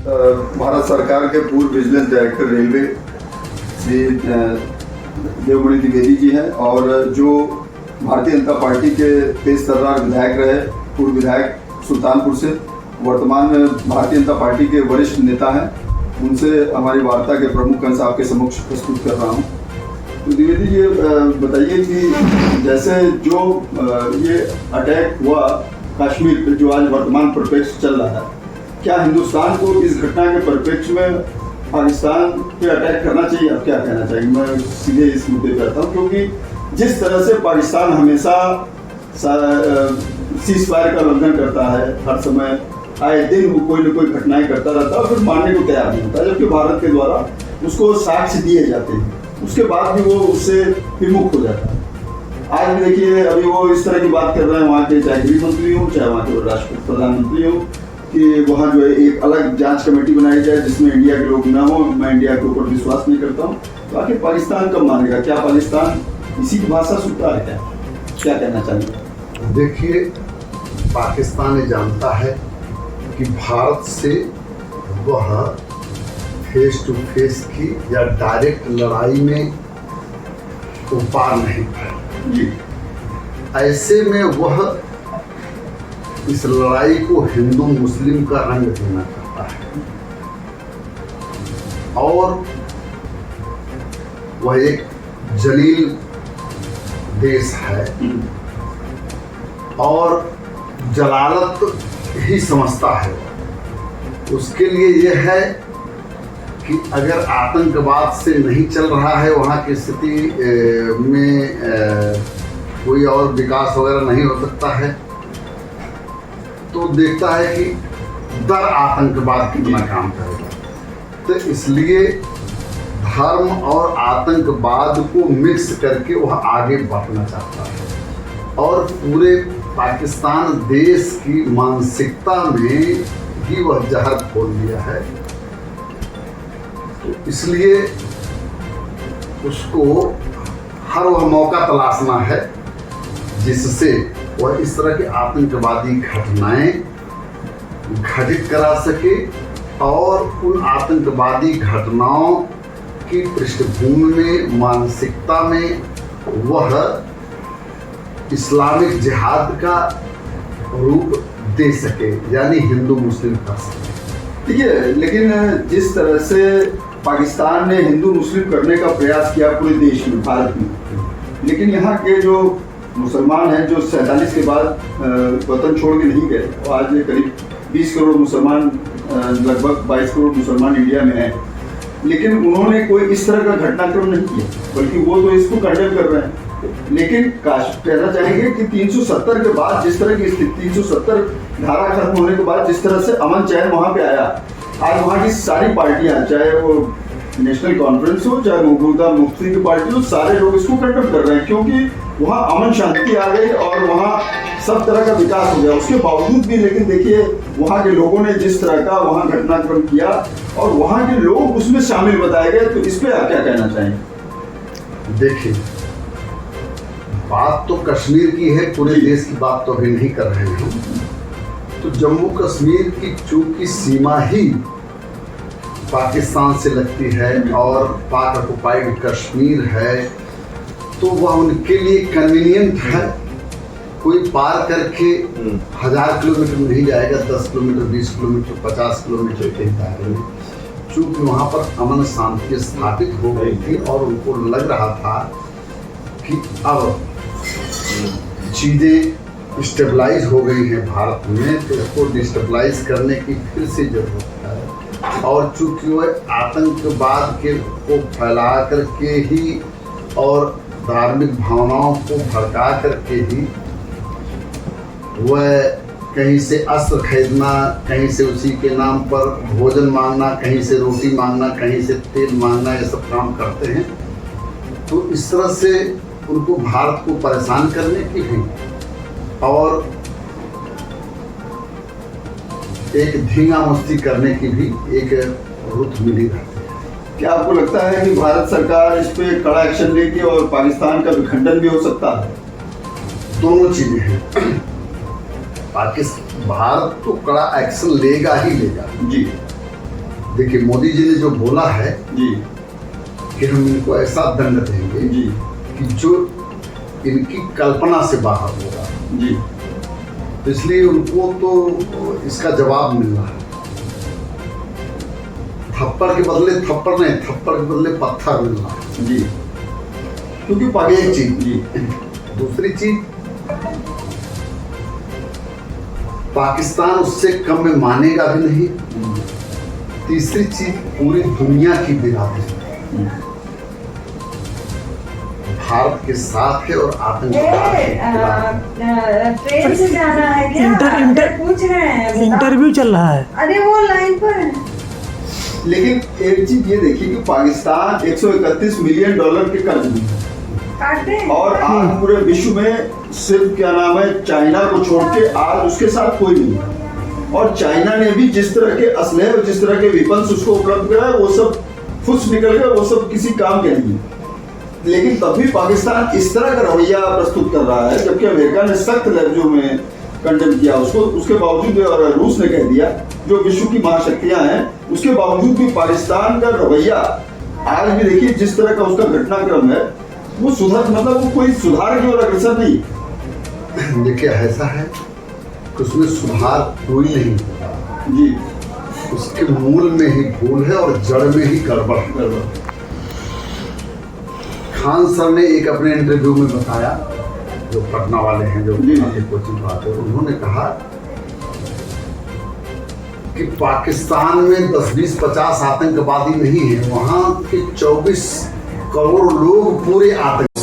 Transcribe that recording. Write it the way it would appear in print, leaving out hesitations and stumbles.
भारत सरकार के पूर्व vigilance director railway Shri Devmani Dwivedi ji हैं और जो भारतीय जनता पार्टी के तेज तर्रार विधायक रहे, पूर्व विधायक सुल्तानपुर से, वर्तमान में भारतीय जनता पार्टी के वरिष्ठ नेता हैं, उनसे हमारी वार्ता के प्रमुख अंश आपके समक्ष प्रस्तुत कर रहा हूँ। तो द्विवेदी जी बताइए कि जैसे जो ये अटैक हुआ कश्मीर पे, जो आज वर्तमान परिप्रेक्ष्य चल रहा है, क्या हिंदुस्तान को इस घटना के परिप्रेक्ष्य में पाकिस्तान पे अटैक करना चाहिए? आप क्या कहना चाहेंगे? मैं सीधे इस मुद्दे पे आता हूँ, क्योंकि जिस तरह से पाकिस्तान हमेशा सीज फायर का उल्लंघन करता है, हर समय आए दिन वो कोई न कोई घटनाएं करता रहता है और फिर मानने को तैयार नहीं होता, जबकि भारत के द्वारा उसको साक्ष्य दिए जाते हैं, उसके बाद भी वो उससे विमुख हो जाता है। आज भी देखिए, अभी वो इस तरह की बात कर रहे हैं, वहाँ के चाहे गृह मंत्री हो, चाहे वहाँ के राष्ट्रपति प्रधानमंत्री हो, कि वहाँ जो है एक अलग जांच कमेटी बनाई जाए जिसमें इंडिया के लोग ना हो। मैं इंडिया के ऊपर विश्वास नहीं करता हूँ। तो आखिर पाकिस्तान कब मानेगा? क्या पाकिस्तान इसी की भाषा सुनता है? क्या कहना चाहिए? देखिए, पाकिस्तान ये जानता है कि भारत से वह फेस टू फेस की या डायरेक्ट लड़ाई में पार नहीं पाए। ऐसे में वह इस लड़ाई को हिंदू मुस्लिम का रंग देना चाहता है और वह एक जलील देश है और जलालत ही समझता है। उसके लिए यह है कि अगर आतंकवाद से नहीं चल रहा है, वहाँ की स्थिति में कोई और विकास वगैरह नहीं हो सकता है, तो देखता है कि दर आतंकवाद कितना काम करेगा। तो इसलिए धर्म और आतंकवाद को मिक्स करके वह आगे बढ़ना चाहता है और पूरे पाकिस्तान देश की मानसिकता में ही वह जहर खोल दिया है। तो इसलिए उसको हर वह मौका तलाशना है जिससे वह इस तरह की आतंकवादी घटनाएं घटित करा सके और उन आतंकवादी घटनाओं की पृष्ठभूमि में, मानसिकता में वह इस्लामिक जिहाद का रूप दे सके, यानी हिंदू मुस्लिम कर सके। ठीक है, लेकिन जिस तरह से पाकिस्तान ने हिंदू मुस्लिम करने का प्रयास किया पूरे देश में, भारत में, लेकिन यहाँ के जो मुसलमान हैं, जो 47 के बाद वतन छोड़ के नहीं गए, और आज करीब 20 करोड़ मुसलमान, लगभग 22 करोड़ मुसलमान इंडिया में हैं, लेकिन उन्होंने कोई इस तरह का घटनाक्रम नहीं किया, बल्कि वो तो इसको कंडेम कर रहे हैं। लेकिन कहना चाहेंगे कि 370 के बाद जिस तरह की स्थिति, 370 धारा खत्म होने के बाद जिस तरह से अमन चैन वहाँ पे आया, आज वहाँ की सारी पार्टियाँ, चाहे वो नेशनल कॉन्फ्रेंस हो, चाहे मौजूदा मुफ्ती की पार्टी हो, सारे लोग इसको कंडेम कर रहे हैं, क्योंकि वहाँ अमन शांति आ गई और वहाँ सब तरह का विकास हो गया। उसके बावजूद भी लेकिन देखिए, वहाँ के लोगों ने जिस तरह का वहाँ घटनाक्रम किया और वहाँ के लोग उसमें शामिल बताए गए, तो इस पे आप क्या कहना चाहेंगे? देखिए, बात तो कश्मीर की है, पूरे देश की बात तो अभी नहीं कर रहे हैं। तो जम्मू कश्मीर की चूंकि सीमा ही पाकिस्तान से लगती है और पाक ऑक्युपाइड कश्मीर है, तो वह उनके लिए कन्वीनियंट है। कोई पार करके 1000 किलोमीटर नहीं जाएगा, 10 किलोमीटर, 20 किलोमीटर, 50 किलोमीटर के दायरे में। चूँकि वहाँ पर अमन शांति स्थापित हो गई थी और उनको लग रहा था कि अब चीज़ें स्टेबलाइज हो गई हैं भारत में, तो इसको डिस्टेबलाइज करने की फिर से जरूरत है। और चूँकि वह आतंकवाद को फैला करके ही और धार्मिक भावनाओं को भड़का करके ही वह कहीं से अस्त्र खरीदना, कहीं से उसी के नाम पर भोजन मांगना, कहीं से रोटी मांगना, कहीं से तेल मांगना, ये सब काम करते हैं। तो इस तरह से उनको भारत को परेशान करने की भी और एक धींगा मस्ती करने की भी एक रुत मिली रहती है। क्या आपको लगता है कि भारत सरकार इस पे कड़ा एक्शन लेगी और पाकिस्तान का विखंडन भी हो सकता है? दोनों चीजें हैं। भारत तो कड़ा एक्शन लेगा ही लेगा जी, देखिए मोदी जी ने जो बोला है जी कि हम इनको ऐसा दंड देंगे जी कि जो इनकी कल्पना से बाहर होगा, जी तो इसलिए उनको तो इसका जवाब मिल रहा है। थप्पड़ के बदले थप्पड़ नहीं, थप्पड़ के बदले पत्थर मिल रहा है। जी, क्योंकि एक चीज। जी दूसरी चीज, पाकिस्तान उससे कम में मानेगा भी नहीं। तीसरी चीज, पूरी दुनिया की बिरादरी भारत के साथ है और आतंकवाद के खिलाफ। ट्रेन से जाना है क्या? पूछ रहे हैं, बताओ। इंटरव्यू चल रहा है। अरे वो लाइन पर है। लेकिन एक चीज ये देखिए कि पाकिस्तान 131 मिलियन डॉलर के कर्ज में है काट दें। और आज पूरे विश्व में सिर्फ क्या नाम है, चाइना को छोड़ के आज उसके साथ कोई नहीं है। और चाइना ने भी जिस तरह के असलहे और जिस तरह के वेपन्स उसको उपलब्ध कराए वो सब फुस निकल गए, वो सब किसी काम के नहीं है। लेकिन तब भी पाकिस्तान इस तरह का रवैया प्रस्तुत कर रहा है, जबकि अमेरिका ने सख्त लफ्जों में कंडेम किया उसको। उसके बावजूद और रूस ने कह दिया, जो विश्व की महाशक्तियां हैं, उसके बावजूद भी पाकिस्तान का रवैया आज भी देखिए जिस तरह का उसका घटनाक्रम है, वो सुधार मतलब वो कोई सुधार की ओर अग्रसर नहीं। देखिए ऐसा है कि उसमें सुधार कोई नहीं होगा जी, उसके मूल में ही भूल है और जड़ में ही गड़बड़ है। खान सर ने एक अपने इंटरव्यू में बताया, जो पटना वाले हैं, जो जी। कोचिंग पढ़ाते हैं, उन्होंने कहा कि पाकिस्तान में 10, 20, 50 आतंकवादी नहीं है, वहां के 24 करोड़ लोग पूरे आतंक